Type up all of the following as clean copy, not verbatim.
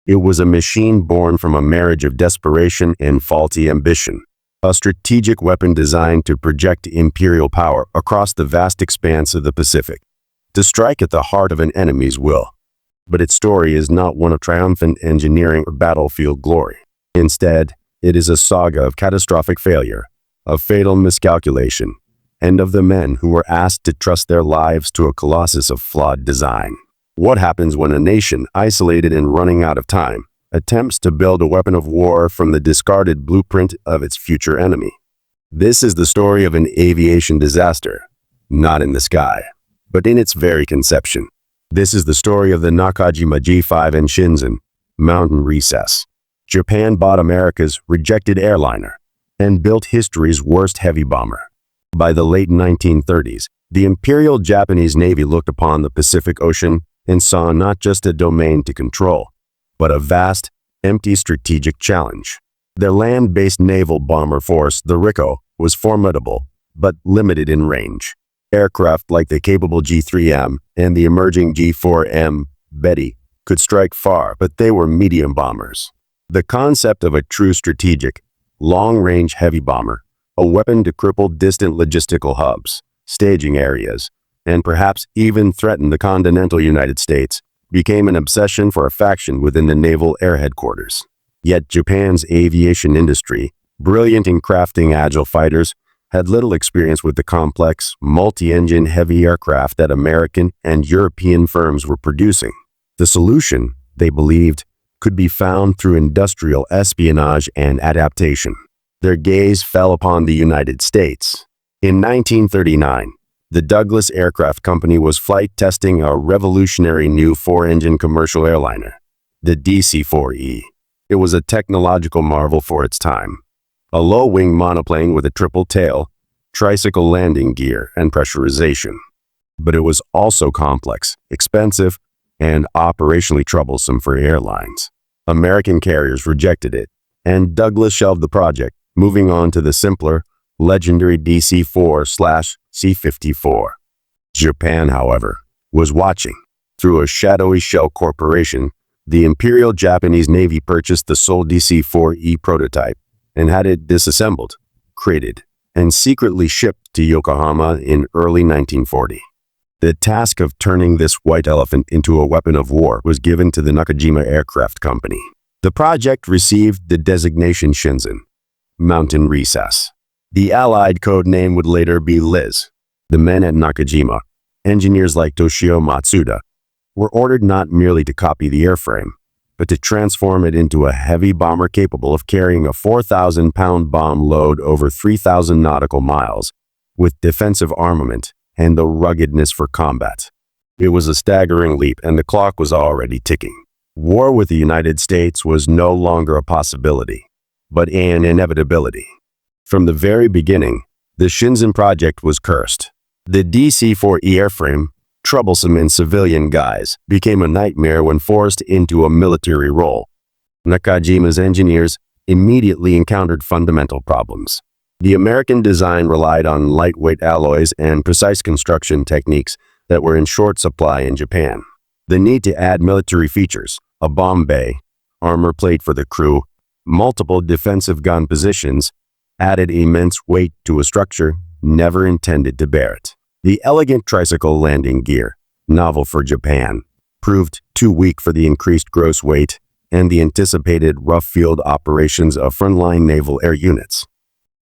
It was a machine born from a marriage of desperation and faulty ambition, a strategic weapon designed to project imperial power across the vast expanse of the Pacific, to strike at the heart of an enemy's will. But its story is not one of triumphant engineering or battlefield glory. Instead, it is a saga of catastrophic failure, of fatal miscalculation, and of the men who were asked to trust their lives to a colossus of flawed design. What happens when a nation, isolated and running out of time, attempts to build a weapon of war from the discarded blueprint of its future enemy? This is the story of an aviation disaster, not in the sky, but in its very conception. This is the story of the Nakajima G5 and Shinzen mountain recess. Japan bought America's rejected airliner and built history's worst heavy bomber. By the late 1930s, the Imperial Japanese Navy looked upon the Pacific Ocean and saw not just a domain to control, but a vast, empty strategic challenge. Their land-based naval bomber force, the Rikko, was formidable, but limited in range. Aircraft like the capable G3M and the emerging G4M Betty could strike far, but they were medium bombers. The concept of a true strategic, long-range heavy bomber, a weapon to cripple distant logistical hubs, staging areas, and perhaps even threaten the continental United States, became an obsession for a faction within the Naval Air Headquarters. Yet Japan's aviation industry, brilliant in crafting agile fighters, had little experience with the complex, multi-engine heavy aircraft that American and European firms were producing. The solution, they believed, could be found through industrial espionage and adaptation. Their gaze fell upon the United States. In 1939, the Douglas Aircraft Company was flight testing a revolutionary new four-engine commercial airliner, the DC-4E. It was a technological marvel for its time. A low-wing monoplane with a triple tail, tricycle landing gear, and pressurization. But it was also complex, expensive, and operationally troublesome for airlines. American carriers rejected it, and Douglas shelved the project, moving on to the simpler, legendary DC-4/C-54. Japan, however, was watching. Through a shadowy shell corporation, the Imperial Japanese Navy purchased the sole DC-4E prototype and had it disassembled, crated, and secretly shipped to Yokohama in early 1940. The task of turning this white elephant into a weapon of war was given to the Nakajima Aircraft Company. The project received the designation Shinzen, Mountain Recess. The Allied code name would later be Liz. The men at Nakajima, engineers like Toshio Matsuda, were ordered not merely to copy the airframe, but to transform it into a heavy bomber capable of carrying a 4,000-pound bomb load over 3,000 nautical miles, with defensive armament and the ruggedness for combat. It was a staggering leap, and the clock was already ticking. War with the United States was no longer a possibility, but an inevitability. From the very beginning, the Shinzen project was cursed. The DC-4E airframe, troublesome in civilian guise, became a nightmare when forced into a military role. Nakajima's engineers immediately encountered fundamental problems. The American design relied on lightweight alloys and precise construction techniques that were in short supply in Japan. The need to add military features, a bomb bay, armor plate for the crew, multiple defensive gun positions, added immense weight to a structure never intended to bear it. The elegant tricycle landing gear, novel for Japan, proved too weak for the increased gross weight and the anticipated rough field operations of frontline naval air units.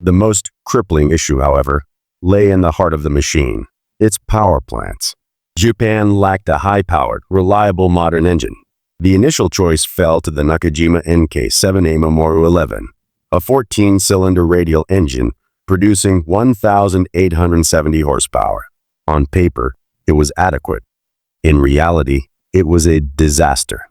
The most crippling issue, however, lay in the heart of the machine, its power plants. Japan lacked a high-powered, reliable modern engine. The initial choice fell to the Nakajima NK7A Mamoru 11, a 14-cylinder radial engine producing 1,870 horsepower. On paper, it was adequate. In reality, it was a disaster.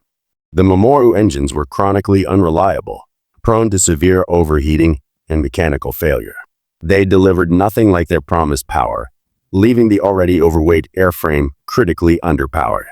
The Mamoru engines were chronically unreliable, prone to severe overheating and mechanical failure. They delivered nothing like their promised power, leaving the already overweight airframe critically underpowered.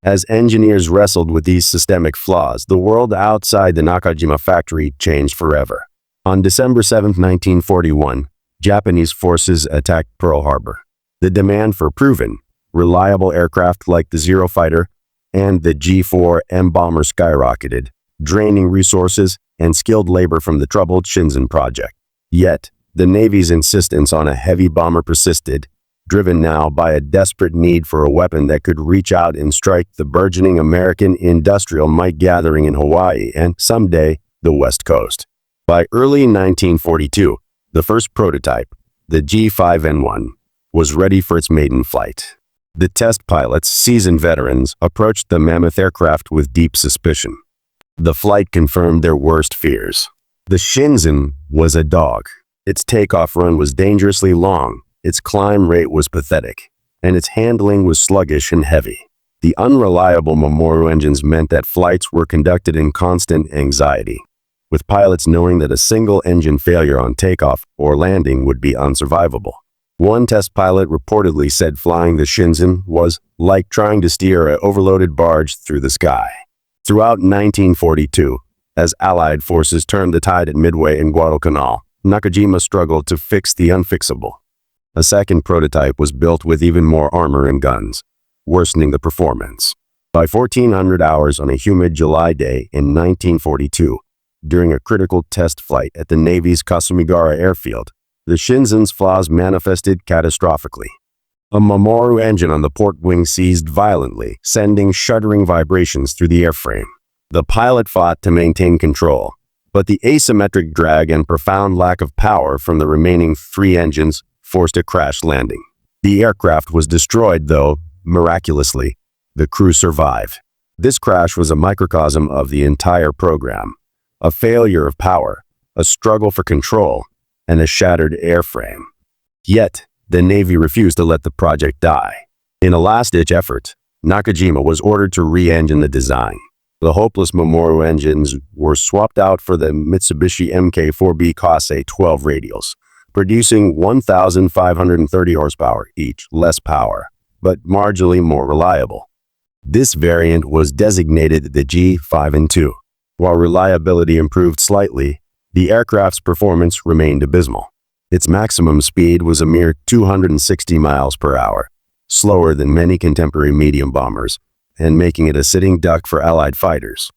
As engineers wrestled with these systemic flaws, the world outside the Nakajima factory changed forever. On December 7, 1941, Japanese forces attacked Pearl Harbor. The demand for proven, reliable aircraft like the Zero Fighter and the G4M bomber skyrocketed, draining resources and skilled labor from the troubled Shenzhen project. Yet, the Navy's insistence on a heavy bomber persisted, driven now by a desperate need for a weapon that could reach out and strike the burgeoning American industrial might gathering in Hawaii and, someday, the West Coast. By early 1942, the first prototype, the G5N1, was ready for its maiden flight. The test pilots, seasoned veterans, approached the mammoth aircraft with deep suspicion. The flight confirmed their worst fears. The Shenzhen was a dog. Its takeoff run was dangerously long, its climb rate was pathetic, and its handling was sluggish and heavy. The unreliable Mamoru engines meant that flights were conducted in constant anxiety, with pilots knowing that a single engine failure on takeoff or landing would be unsurvivable. One test pilot reportedly said flying the Shenzhen was like trying to steer an overloaded barge through the sky. Throughout 1942, as Allied forces turned the tide at Midway and Guadalcanal, Nakajima struggled to fix the unfixable. A second prototype was built with even more armor and guns, worsening the performance. By 1400 hours on a humid July day in 1942, during a critical test flight at the Navy's Kasumigara airfield, the Shenzhen's flaws manifested catastrophically. A Mamoru engine on the port wing seized violently, sending shuddering vibrations through the airframe. The pilot fought to maintain control, but the asymmetric drag and profound lack of power from the remaining three engines forced a crash landing. The aircraft was destroyed, though, miraculously, the crew survived. This crash was a microcosm of the entire program. A failure of power, a struggle for control, and a shattered airframe. Yet, the Navy refused to let the project die. In a last-ditch effort, Nakajima was ordered to re-engine the design. The hopeless Mamoru engines were swapped out for the Mitsubishi Mk4B Kase 12 radials, producing 1,530 horsepower each, less power, but marginally more reliable. This variant was designated the G5N2. While reliability improved slightly, the aircraft's performance remained abysmal. Its maximum speed was a mere 260 miles per hour, slower than many contemporary medium bombers, and making it a sitting duck for Allied fighters.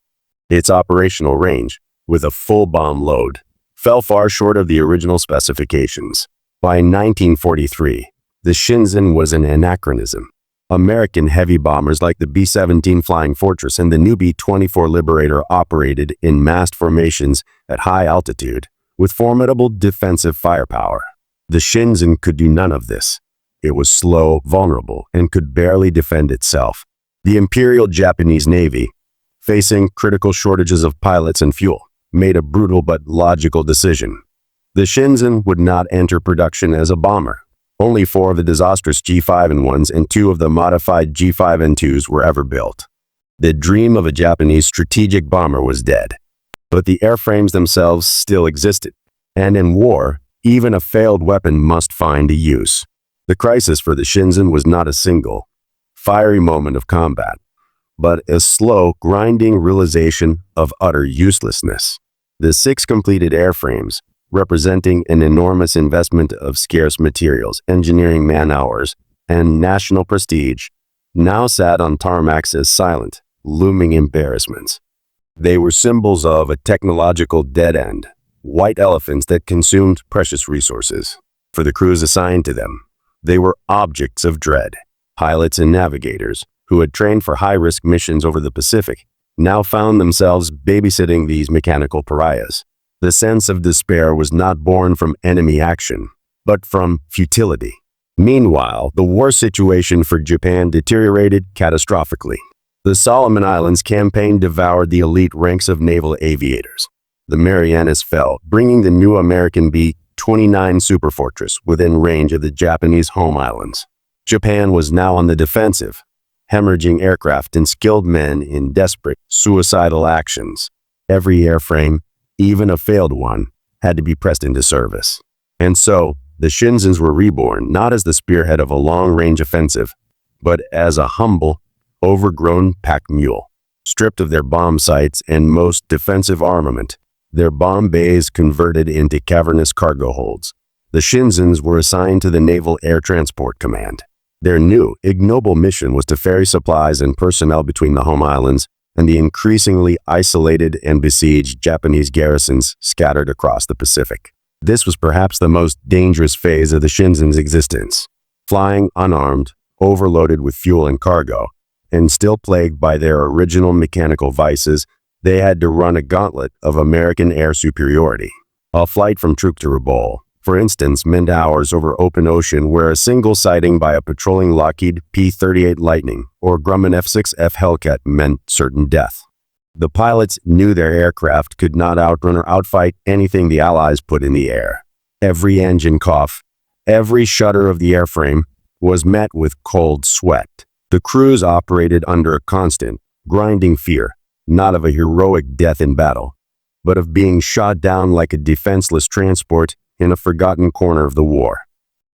Its operational range, with a full bomb load, fell far short of the original specifications. By 1943, the Shenzhen was an anachronism. American heavy bombers like the B-17 Flying Fortress and the new B-24 Liberator operated in massed formations at high altitude, with formidable defensive firepower. The Shenzhen could do none of this. It was slow, vulnerable, and could barely defend itself. The Imperial Japanese Navy, facing critical shortages of pilots and fuel, made a brutal but logical decision. The Shenzhen would not enter production as a bomber. Only 4 of the disastrous G5N1s and 2 of the modified G5N2s were ever built. The dream of a Japanese strategic bomber was dead. But the airframes themselves still existed, and in war, even a failed weapon must find a use. The crisis for the Shenzhen was not a single, fiery moment of combat, but a slow, grinding realization of utter uselessness. The 6 completed airframes, representing an enormous investment of scarce materials, engineering man-hours, and national prestige, now sat on tarmacs as silent, looming embarrassments. They were symbols of a technological dead end, white elephants that consumed precious resources. For the crews assigned to them, they were objects of dread. Pilots and navigators, who had trained for high-risk missions over the Pacific, now found themselves babysitting these mechanical pariahs. The sense of despair was not born from enemy action, but from futility. Meanwhile, the war situation for Japan deteriorated catastrophically. The Solomon Islands campaign devoured the elite ranks of naval aviators. The Marianas fell, bringing the new American B-29 Superfortress within range of the Japanese home islands. Japan was now on the defensive, hemorrhaging aircraft and skilled men in desperate, suicidal actions. Every airframe, even a failed one, had to be pressed into service. And so, the Shenzhens were reborn not as the spearhead of a long-range offensive, but as a humble, overgrown pack mule. Stripped of their bomb sights and most defensive armament, their bomb bays converted into cavernous cargo holds, the Shenzhens were assigned to the Naval Air Transport Command. Their new, ignoble mission was to ferry supplies and personnel between the home islands and the increasingly isolated and besieged Japanese garrisons scattered across the Pacific. This was perhaps the most dangerous phase of the Shinzon's existence. Flying unarmed, overloaded with fuel and cargo, and still plagued by their original mechanical vices, they had to run a gauntlet of American air superiority. A flight from Truk to Rabaul, for instance, meant hours over open ocean where a single sighting by a patrolling Lockheed P-38 Lightning or Grumman F-6F Hellcat meant certain death. The pilots knew their aircraft could not outrun or outfight anything the Allies put in the air. Every engine cough, every shudder of the airframe was met with cold sweat. The crews operated under a constant, grinding fear, not of a heroic death in battle, but of being shot down like a defenseless transport in a forgotten corner of the war.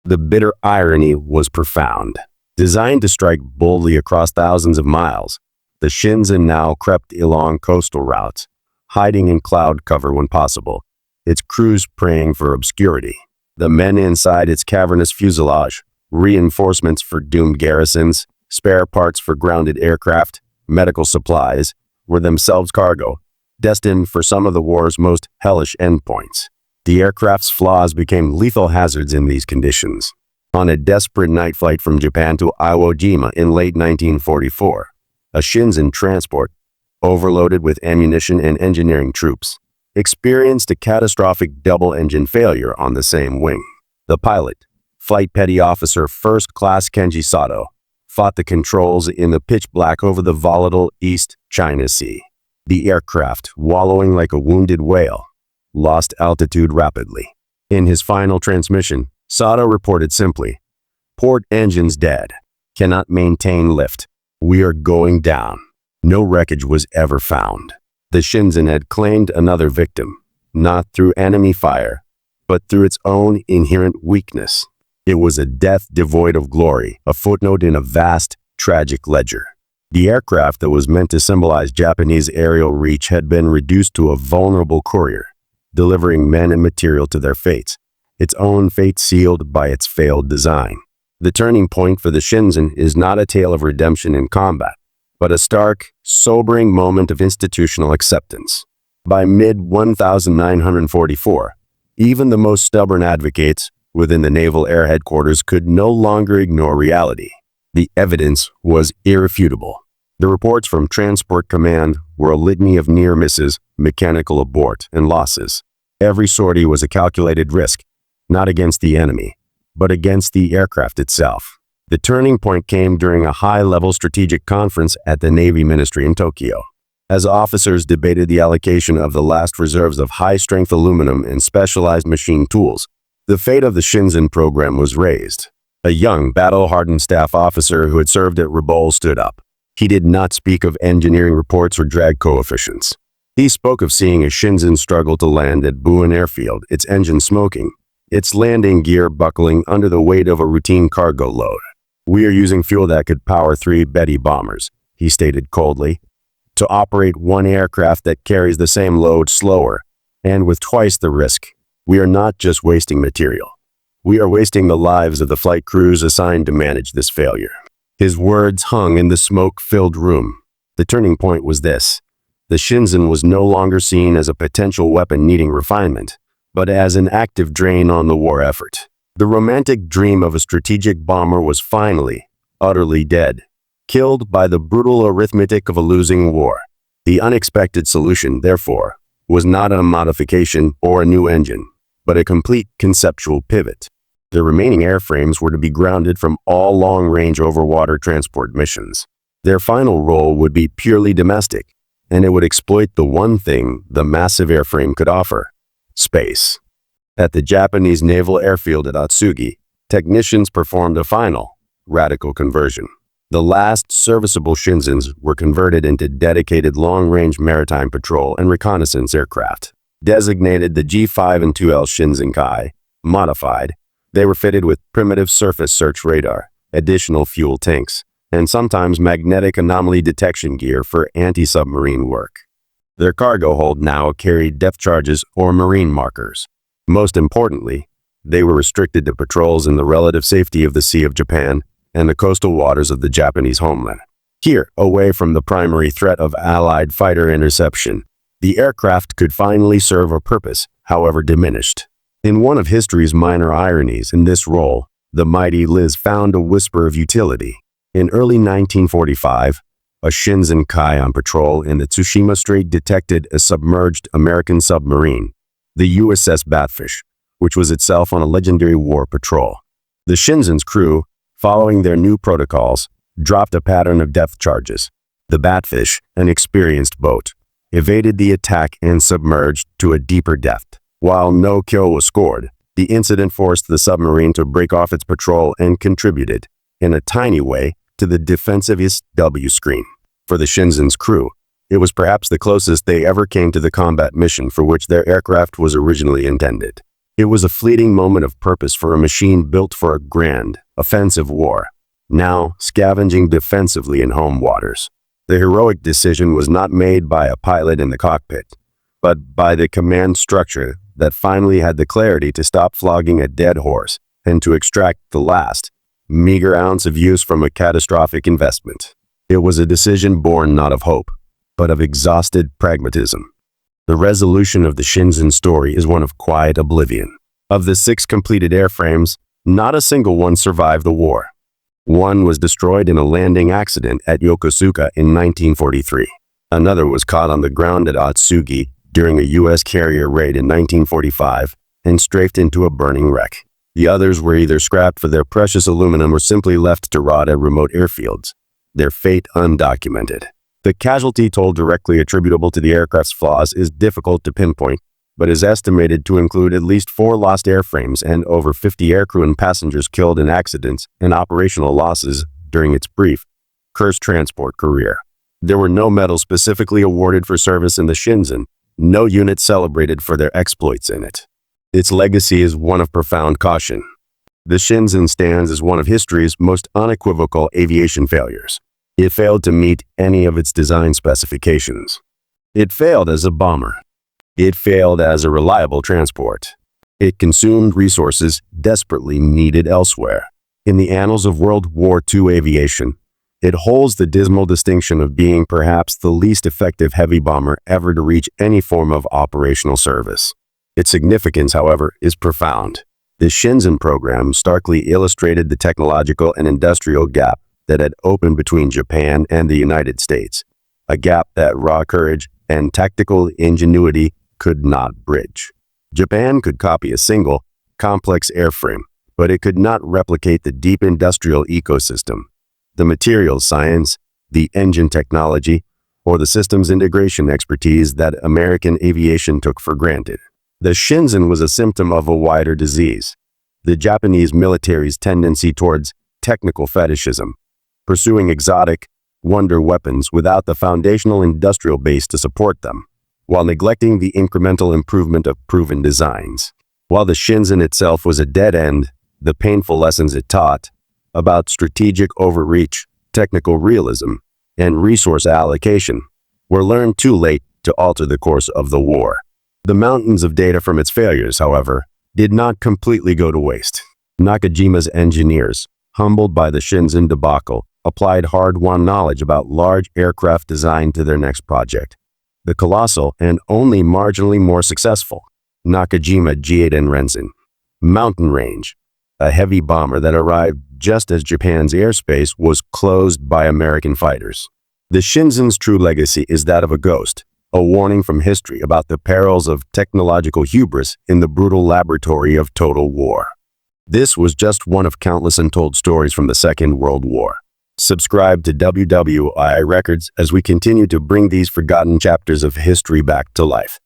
The bitter irony was profound. Designed to strike boldly across thousands of miles, the Shinzon now crept along coastal routes, hiding in cloud cover when possible, its crews praying for obscurity. The men inside its cavernous fuselage, reinforcements for doomed garrisons, spare parts for grounded aircraft, medical supplies, were themselves cargo, destined for some of the war's most hellish endpoints. The aircraft's flaws became lethal hazards in these conditions. On a desperate night flight from Japan to Iwo Jima in late 1944, a Shinzon transport, overloaded with ammunition and engineering troops, experienced a catastrophic double-engine failure on the same wing. The pilot, Flight Petty Officer First Class Kenji Sato, fought the controls in the pitch black over the volatile East China Sea. The aircraft, wallowing like a wounded whale, lost altitude rapidly. In his final transmission, Sato reported simply, "Port engines dead. Cannot maintain lift. We are going down." No wreckage was ever found. The Shinzon had claimed another victim, not through enemy fire, but through its own inherent weakness. It was a death devoid of glory, a footnote in a vast, tragic ledger. The aircraft that was meant to symbolize Japanese aerial reach had been reduced to a vulnerable courier, delivering men and material to their fates, its own fate sealed by its failed design. The turning point for the Shinzon is not a tale of redemption in combat, but a stark, sobering moment of institutional acceptance. By mid-1944, even the most stubborn advocates within the Naval Air Headquarters could no longer ignore reality. The evidence was irrefutable. The reports from Transport Command were a litany of near misses, mechanical abort, and losses. Every sortie was a calculated risk, not against the enemy, but against the aircraft itself. The turning point came during a high-level strategic conference at the Navy Ministry in Tokyo. As officers debated the allocation of the last reserves of high-strength aluminum and specialized machine tools, the fate of the Shinzon program was raised. A young, battle-hardened staff officer who had served at Rabaul stood up. He did not speak of engineering reports or drag coefficients. He spoke of seeing a Shinzon struggle to land at Buin Airfield, its engine smoking, its landing gear buckling under the weight of a routine cargo load. "We are using fuel that could power 3 Betty bombers," he stated coldly, "to operate one aircraft that carries the same load slower and with twice the risk. We are not just wasting material. We are wasting the lives of the flight crews assigned to manage this failure." His words hung in the smoke-filled room. The turning point was this. The Shinzon was no longer seen as a potential weapon needing refinement, but as an active drain on the war effort. The romantic dream of a strategic bomber was finally, utterly dead, killed by the brutal arithmetic of a losing war. The unexpected solution, therefore, was not a modification or a new engine, but a complete conceptual pivot. The remaining airframes were to be grounded from all long-range over-water transport missions. Their final role would be purely domestic, and it would exploit the one thing the massive airframe could offer: space. At the Japanese Naval Airfield at Atsugi, technicians performed a final, radical conversion. The last serviceable Shinzons were converted into dedicated long-range maritime patrol and reconnaissance aircraft. Designated the G5 and 2L Shinzon-kai, modified, they were fitted with primitive surface search radar, additional fuel tanks, and sometimes magnetic anomaly detection gear for anti-submarine work. Their cargo hold now carried depth charges or marine markers. Most importantly, they were restricted to patrols in the relative safety of the Sea of Japan and the coastal waters of the Japanese homeland. Here, away from the primary threat of Allied fighter interception, the aircraft could finally serve a purpose, however diminished. In one of history's minor ironies in this role, the mighty Liz found a whisper of utility. In early 1945, a Shinzen-kai on patrol in the Tsushima Strait detected a submerged American submarine, the USS Batfish, which was itself on a legendary war patrol. The Shinzen's crew, following their new protocols, dropped a pattern of depth charges. The Batfish, an experienced boat, evaded the attack and submerged to a deeper depth. While no kill was scored, the incident forced the submarine to break off its patrol and contributed, in a tiny way, to the defensivist W screen. For the Shinzen's crew, it was perhaps the closest they ever came to the combat mission for which their aircraft was originally intended. It was a fleeting moment of purpose for a machine built for a grand, offensive war, now scavenging defensively in home waters. The heroic decision was not made by a pilot in the cockpit, but by the command structure that finally had the clarity to stop flogging a dead horse and to extract the last, meager ounce of use from a catastrophic investment. It was a decision born not of hope, but of exhausted pragmatism. The resolution of the Shinzen story is one of quiet oblivion. Of the 6 completed airframes, not a single one survived the war. One was destroyed in a landing accident at Yokosuka in 1943. Another was caught on the ground at Atsugi during a U.S. carrier raid in 1945 and strafed into a burning wreck. The others were either scrapped for their precious aluminum or simply left to rot at remote airfields, their fate undocumented. The casualty toll directly attributable to the aircraft's flaws is difficult to pinpoint, but is estimated to include at least 4 lost airframes and over 50 aircrew and passengers killed in accidents and operational losses during its brief, cursed transport career. There were no medals specifically awarded for service in the Shinzen, no unit celebrated for their exploits in it. Its legacy is one of profound caution. The Shinzen stands as one of history's most unequivocal aviation failures. It failed to meet any of its design specifications. It failed as a bomber. It failed as a reliable transport. It consumed resources desperately needed elsewhere. In the annals of World War II aviation, it holds the dismal distinction of being perhaps the least effective heavy bomber ever to reach any form of operational service. Its significance, however, is profound. The Shinzen program starkly illustrated the technological and industrial gap that had opened between Japan and the United States, a gap that raw courage and tactical ingenuity could not bridge. Japan could copy a single, complex airframe, but it could not replicate the deep industrial ecosystem, the materials science, the engine technology, or the systems integration expertise that American aviation took for granted. The Shinzen was a symptom of a wider disease, the Japanese military's tendency towards technical fetishism, pursuing exotic, wonder weapons without the foundational industrial base to support them, while neglecting the incremental improvement of proven designs. While the Shinzen itself was a dead end, the painful lessons it taught about strategic overreach, technical realism, and resource allocation were learned too late to alter the course of the war. The mountains of data from its failures, however, did not completely go to waste. Nakajima's engineers, humbled by the Shinzen debacle, applied hard-won knowledge about large aircraft design to their next project. The colossal and only marginally more successful Nakajima G8N Renzen Mountain Range, a heavy bomber that arrived just as Japan's airspace was closed by American fighters. The Shinzen's true legacy is that of a ghost, a warning from history about the perils of technological hubris in the brutal laboratory of total war. This was just one of countless untold stories from the Second World War. Subscribe to WWII-Records as we continue to bring these forgotten chapters of history back to life.